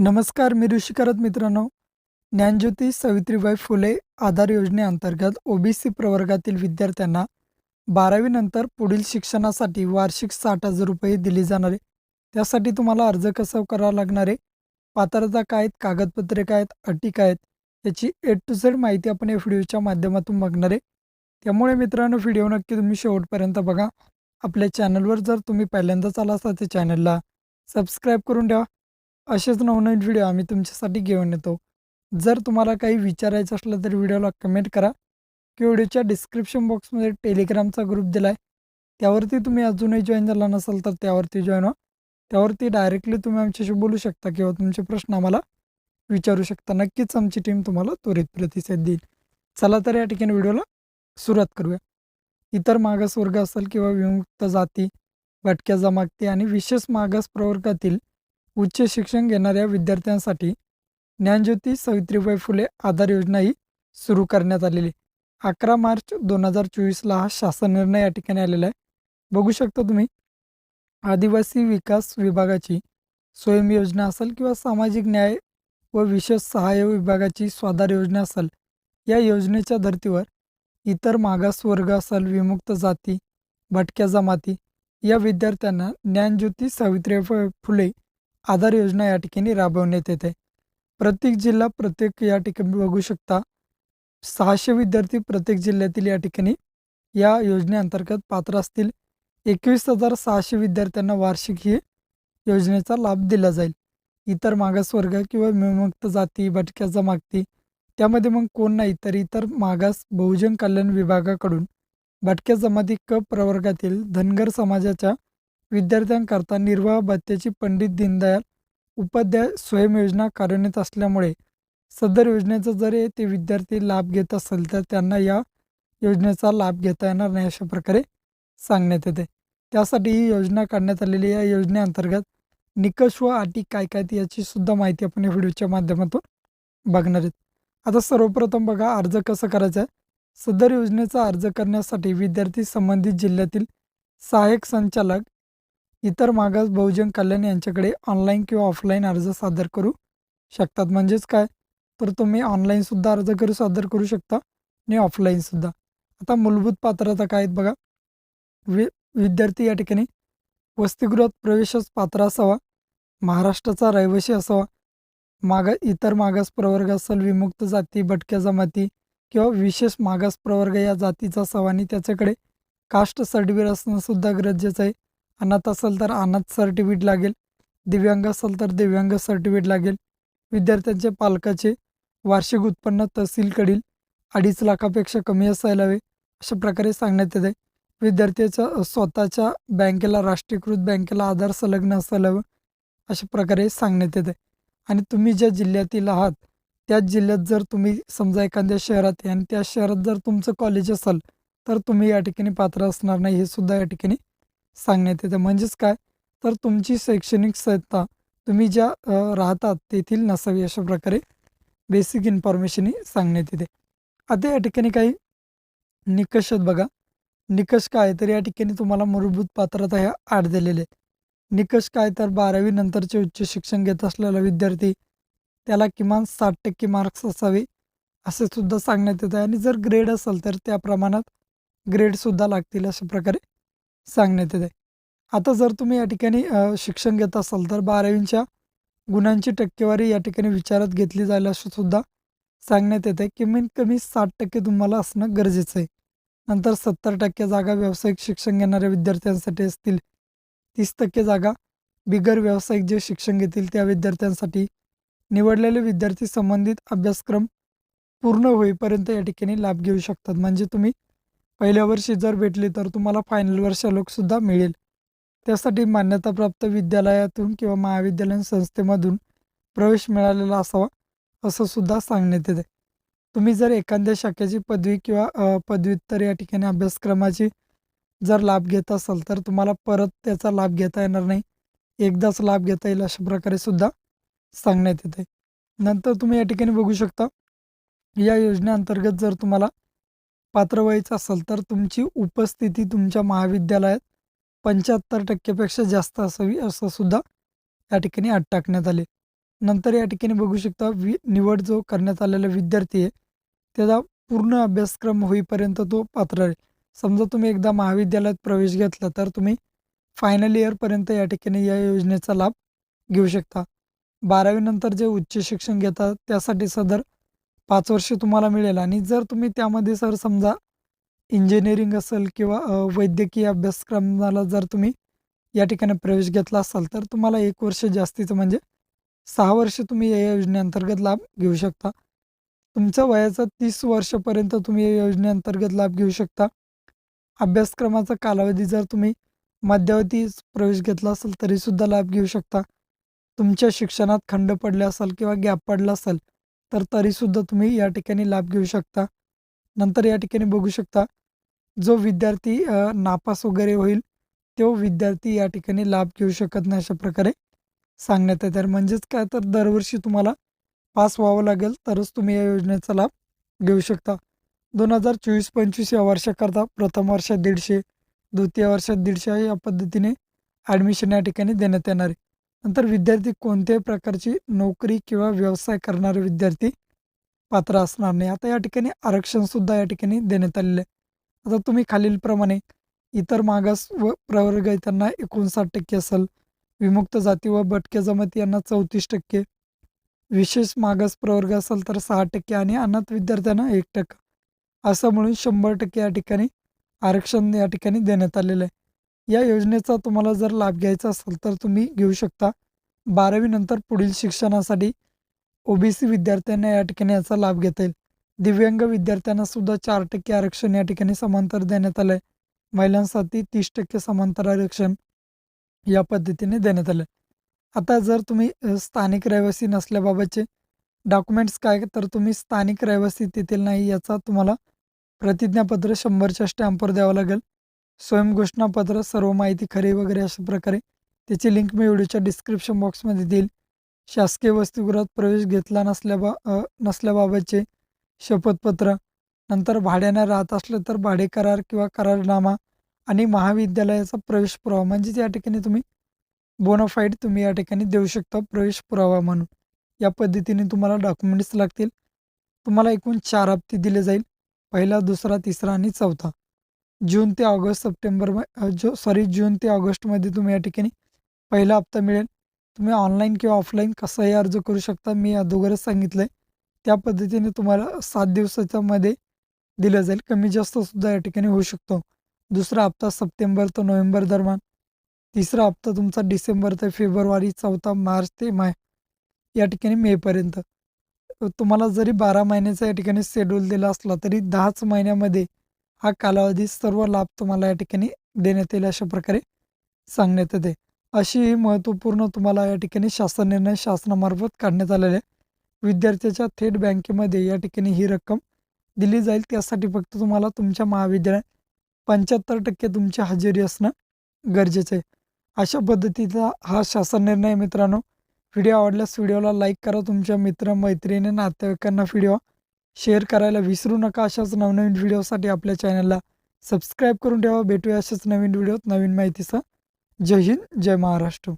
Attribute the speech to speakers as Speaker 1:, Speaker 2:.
Speaker 1: नमस्कार, मी ऋषिकरत मित्रांनो. ज्ञानज्योती सावित्रीबाई फुले आधार योजनेअंतर्गत ओबीसी प्रवर्गातील विद्यार्थ्यांना 12वी नंतर पुढील शिक्षणासाठी वार्षिक 60,000 रुपये दिले जाणार आहे. त्यासाठी तुम्हाला अर्ज कसा करावा लागणार आहे, पात्रता काय आहेत, कागदपत्रे काय आहेत, अटी काय आहेत, याची ए टू झेड माहिती आपण या व्हिडिओच्या माध्यमातून बघणार आहे. त्यामुळे मित्रांनो, व्हिडिओ नक्की तुम्ही शेवटपर्यंत बघा. आपल्या चॅनलवर जर तुम्ही पहिल्यांदाच आला असाल तर चॅनलला सबस्क्राईब करून ठेवा. असेच नवनवीन व्हिडिओ आम्ही तुमच्यासाठी घेऊन येतो. जर तुम्हाला काही विचारायचं असलं तर व्हिडिओला कमेंट करा किंवा व्हिडिओच्या डिस्क्रिप्शन बॉक्समध्ये टेलिग्रामचा ग्रुप दिला आहे, त्यावरती तुम्ही अजूनही जॉईन झाला नसाल तर त्यावरती जॉईन व्हा. त्यावरती डायरेक्टली तुम्ही आमच्याशी बोलू शकता किंवा तुमचे प्रश्न आम्हाला विचारू शकता. नक्कीच आमची टीम तुम्हाला त्वरित प्रतिसाद देईल. चला तर या ठिकाणी व्हिडिओला सुरुवात करूया. इतर मागासवर्ग असेल किंवा विमुक्त जाती, भटक्या जमाती आणि विशेष मागास प्रवर्गातील उच्च शिक्षण घेणाऱ्या विद्यार्थ्यांसाठी ज्ञानज्योती सावित्रीबाई फुले आधार योजना ही सुरू करण्यात आलेली. 11 मार्च 2024ला हा शासन निर्णय या ठिकाणी आलेला आहे. बघू शकता तुम्ही, आदिवासी विकास विभागाची स्वयं योजना असेल किंवा सामाजिक न्याय व विशेष सहाय्य विभागाची स्वाधार योजना असेल, या योजनेच्या धर्तीवर इतर मागासवर्ग असेल, विमुक्त जाती, भटक्या जमाती या विद्यार्थ्यांना ज्ञानज्योती सावित्रीबाई फुले आधार योजना या ठिकाणी राबवण्यात येते. प्रत्येक जिल्हा प्रत्येक या ठिकाणी बघू शकता 600 विद्यार्थी प्रत्येक जिल्ह्यातील या ठिकाणी या योजनेअंतर्गत पात्र असतील. 21,600 विद्यार्थ्यांना वार्षिक ही योजनेचा लाभ दिला जाईल. इतर मागासवर्ग किंवा विमुक्त जाती, भटक्या जमाती त्यामध्ये मग कोण नाही तर इतर मागास बहुजन कल्याण विभागाकडून भटक्या जमाती क प्रवर्गातील धनगर समाजाच्या विद्यार्थ्यांकरता निर्वाह भत्त्याची पंडित दीनदयाल उपाध्याय स्वयं योजना कार्यान्वित असल्यामुळे सदर योजनेचा जर ते विद्यार्थी लाभ घेत असेल तर त्यांना या योजनेचा लाभ घेता येणार नाही, अशा प्रकारे सांगण्यात येते. त्यासाठी ही योजना काढण्यात आलेली. या योजनेअंतर्गत निकष व अटी काय काय याची सुद्धा माहिती आपण या व्हिडिओच्या माध्यमातून बघणार आहेत. आता सर्वप्रथम बघा, अर्ज कसा करायचा आहे. सदर योजनेचा अर्ज करण्यासाठी विद्यार्थी संबंधित जिल्ह्यातील सहाय्यक संचालक इतर मागास बहुजन कल्याण यांच्याकडे ऑनलाईन किंवा ऑफलाईन अर्ज सादर करू शकतात. म्हणजेच काय, तर तुम्ही ऑनलाईनसुद्धा अर्ज सादर करू शकता आणि ऑफलाईनसुद्धा. आता मूलभूत पात्रता काय आहेत बघा. विद्यार्थी या ठिकाणी वसतिगृहात प्रवेशास पात्र असावा, महाराष्ट्राचा रहिवासी असावा, इतर मागास प्रवर्ग असेल, विमुक्त जाती, भटक्या जमाती किंवा विशेष मागास प्रवर्ग या जातीचा असावा आणि त्याच्याकडे कास्ट सर्टिफिकेट असणं सुद्धा गरजेचं आहे. अनाथ असेल तर अनाथ सर्टिफिकेट लागेल, दिव्यांग असेल तर दिव्यांग सर्टिफिकेट लागेल. विद्यार्थ्यांच्या पालकाचे वार्षिक उत्पन्न तहसीलकडील 2.5 लाखापेक्षा कमी असायला हवे, अशा प्रकारे सांगण्यात येते. विद्यार्थ्याच्या स्वतःच्या बँकेला, राष्ट्रीयकृत बँकेला आधार संलग्न असायला हवं, अशा प्रकारे सांगण्यात येते. आणि तुम्ही ज्या जिल्ह्यातील आहात त्याच जिल्ह्यात जर तुम्ही समजा एखाद्या शहरात आहे आणि त्या शहरात जर तुमचं कॉलेज असेल तर तुम्ही या ठिकाणी पात्र असणार नाही, हे सुद्धा या ठिकाणी सांगण्यात येतं. म्हणजेच काय, तर तुमची शैक्षणिक संस्था तुम्ही ज्या राहतात तेथील नसावी, अशा प्रकारे बेसिक इन्फॉर्मेशन ही सांगण्यात येते. आता या ठिकाणी काही निकष आहेत बघा. निकष काय, तर या ठिकाणी तुम्हाला मूलभूत पात्रता ह्या 8 दिलेल्या आहेत. निकष काय, तर 12वी नंतरचे उच्च शिक्षण घेत असलेला विद्यार्थी त्याला किमान 60% मार्क्स असावे, असे सुद्धा सांगण्यात येत आहे. आणि जर ग्रेड असेल तर त्या प्रमाणात ग्रेडसुद्धा लागतील, अशा प्रकारे सांगण्यात येते. आता जर तुम्ही या ठिकाणी शिक्षण घेत असाल तर 12वीच्या गुणांची टक्केवारी या ठिकाणी विचारात घेतली जाईल, असं सुद्धा सांगण्यात येते. कमीत कमी 60% तुम्हाला असणं गरजेचं आहे. नंतर 70% जागा व्यावसायिक शिक्षण घेणाऱ्या विद्यार्थ्यांसाठी असतील. 30% जागा बिगर व्यावसायिक जे शिक्षण घेतील त्या विद्यार्थ्यांसाठी. निवडलेले विद्यार्थी संबंधित अभ्यासक्रम पूर्ण होईपर्यंत या ठिकाणी लाभ घेऊ शकतात. म्हणजे तुम्ही पहिल्या वर्षी जर भेटले तर तुम्हाला फायनल वर्षालोकसुद्धा मिळेल. त्यासाठी मान्यताप्राप्त विद्यालयातून किंवा महाविद्यालयीन संस्थेमधून प्रवेश मिळालेला असावा, असं सुद्धा सांगण्यात येते. तुम्ही जर एखाद्या शाखेची पदवी किंवा पदव्युत्तर या ठिकाणी अभ्यासक्रमाची जर लाभ घेत असाल तर तुम्हाला परत त्याचा लाभ घेता येणार नाही, एकदाच लाभ घेता येईल, अशा प्रकारे सुद्धा सांगण्यात येते. नंतर तुम्ही या ठिकाणी बघू शकता, या योजनेअंतर्गत जर तुम्हाला पात्र व्हायचं असेल तर तुमची उपस्थिती तुमच्या महाविद्यालयात 75% पेक्षा जास्त असावी, असं सुद्धा या ठिकाणी अट टाकण्यात आली. नंतर या ठिकाणी बघू शकता निवड जो करण्यात आलेला विद्यार्थी आहे, त्याचा पूर्ण अभ्यासक्रम होईपर्यंत तो पात्र आहे. समजा तुम्ही एकदा महाविद्यालयात प्रवेश घेतला, तर तुम्ही फायनल इयरपर्यंत या ठिकाणी या योजनेचा लाभ घेऊ शकता. 12वी नंतर जे उच्च शिक्षण घेतात, त्यासाठी सदर 5 वर्ष तुम्हाला मिळेल आणि जर तुम्ही त्यामध्ये सर समजा इंजिनिअरिंग असेल किंवा वैद्यकीय अभ्यासक्रमाला जर तुम्ही या ठिकाणी प्रवेश घेतला असाल, तर तुम्हाला 1 वर्ष जास्तीचं म्हणजे 6 वर्ष तुम्ही या योजनेअंतर्गत लाभ घेऊ शकता. तुमच्या वयाचं 30 वर्षापर्यंत तुम्ही या योजनेअंतर्गत लाभ घेऊ शकता. अभ्यासक्रमाचा कालावधी जर तुम्ही मध्यावधी प्रवेश घेतला असेल, तरीसुद्धा लाभ घेऊ शकता. तुमच्या शिक्षणात खंड पडला असेल किंवा गॅप पडला असेल, तर तरीसुद्धा तुम्ही या ठिकाणी लाभ घेऊ शकता. नंतर या ठिकाणी बघू शकता, जो विद्यार्थी नापास वगैरे होईल, तो विद्यार्थी या ठिकाणी लाभ घेऊ शकत नाही, अशा प्रकारे सांगण्यात येतं. म्हणजेच काय, तर दरवर्षी तुम्हाला पास व्हावं लागेल, तरच तुम्ही या योजनेचा लाभ घेऊ शकता. 2024-25 या वर्षाकरता प्रथम वर्षात 150, द्वितीय वर्षात 150 या पद्धतीने ॲडमिशन या ठिकाणी देण्यात येणार आहे. नंतर विद्यार्थी कोणत्याही प्रकारची नोकरी किंवा व्यवसाय करणारे विद्यार्थी पात्र असणार नाही. आता या ठिकाणी आरक्षणसुद्धा या ठिकाणी देण्यात आलेलं आहे. आता तुम्ही खालीलप्रमाणे इतर मागास व प्रवर्ग आहे त्यांना 59% असेल, विमुक्त जाती व भटक्या जमाती यांना 34%, विशेष मागास प्रवर्ग असेल तर 6% आणि अनाथ विद्यार्थ्यांना 1%, असं म्हणून 100% या ठिकाणी आरक्षण या ठिकाणी देण्यात आलेलं आहे. या योजनेचा तुम्हाला जर लाभ घ्यायचा असेल तर तुम्ही घेऊ शकता. 12वी नंतर पुढील शिक्षणासाठी ओबीसी विद्यार्थ्यांना या ठिकाणी याचा लाभ घेता येईल. दिव्यांग विद्यार्थ्यांना सुद्धा 4% आरक्षण या ठिकाणी समांतर देण्यात आलं आहे. महिलांसाठी 30% समांतर आरक्षण या पद्धतीने देण्यात आलं. आता जर तुम्ही स्थानिक रहिवासी नसल्याबाबतचे डॉक्युमेंट्स काय, तर तुम्ही स्थानिक रहिवासी तेथील नाही याचा तुम्हाला प्रतिज्ञापत्र 100च्या स्टॅम्पवर द्यावं लागेल. स्वयंघोषणापत्र, सर्व माहिती खरी वगैरे अशा प्रकारे त्याची लिंक मी व्हिडिओच्या डिस्क्रिप्शन बॉक्समध्ये देईल. शासकीय वसतिगृहात प्रवेश घेतला नसल्याबाबतचे शपथपत्र, नंतर भाड्याने राहत असलं तर भाडे करार किंवा करारनामा आणि महाविद्यालयाचा प्रवेश पुरावा, म्हणजेच या ठिकाणी तुम्ही बोनाफाईड तुम्ही या ठिकाणी देऊ शकता प्रवेश पुरावा म्हणून. या पद्धतीने तुम्हाला डॉक्युमेंट्स लागतील. तुम्हाला एकूण 4 हप्ते दिले जाईल. पहिला, दुसरा, तिसरा आणि चौथा. जून ते ऑगस्टमध्ये तुम्ही या ठिकाणी पहिला हप्ता मिळेल. तुम्ही ऑनलाईन किंवा ऑफलाईन कसाही अर्ज करू शकता. मी अगोदरच सांगितलं आहे. त्या पद्धतीने तुम्हाला 7 दिवसाच्या मध्ये दिलं जाईल. कमी जास्तसुद्धा या ठिकाणी होऊ शकतो. दुसरा हप्ता सप्टेंबर ते नोव्हेंबर दरम्यान. तिसरा हप्ता तुमचा डिसेंबर ते फेब्रुवारी. चौथा मार्च ते या ठिकाणी मेपर्यंत. तुम्हाला जरी 12 महिन्याचा या ठिकाणी शेड्यूल दिला असला, तरी 10च महिन्यामध्ये हा कालावधी सर्व लाभ तुम्हाला या ठिकाणी देण्यात येईल, अशा प्रकारे सांगण्यात येते. अशी ही महत्त्वपूर्ण तुम्हाला या ठिकाणी शासन निर्णय शासनामार्फत काढण्यात आलेले आहे. विद्यार्थ्याच्या थेट बँकेमध्ये या ठिकाणी ही रक्कम दिली जाईल. त्यासाठी फक्त तुम्हाला तुमच्या महाविद्यालयात 75% तुमची हजेरी असणं गरजेचं आहे. अशा पद्धतीचा हा शासन निर्णय आहे मित्रांनो. व्हिडिओ आवडल्यास व्हिडिओला लाईक करा. तुमच्या मित्र-मैत्रिणी, नातेवाईकांना व्हिडिओ शेअर करायला विसरू नका. अशाच नवनवीन व्हिडिओसाठी आपल्या चॅनलला सबस्क्राईब करून ठेवा. भेटूया अशाच नवीन व्हिडिओत नवीन माहितीसह. जय हिंद, जय महाराष्ट्र.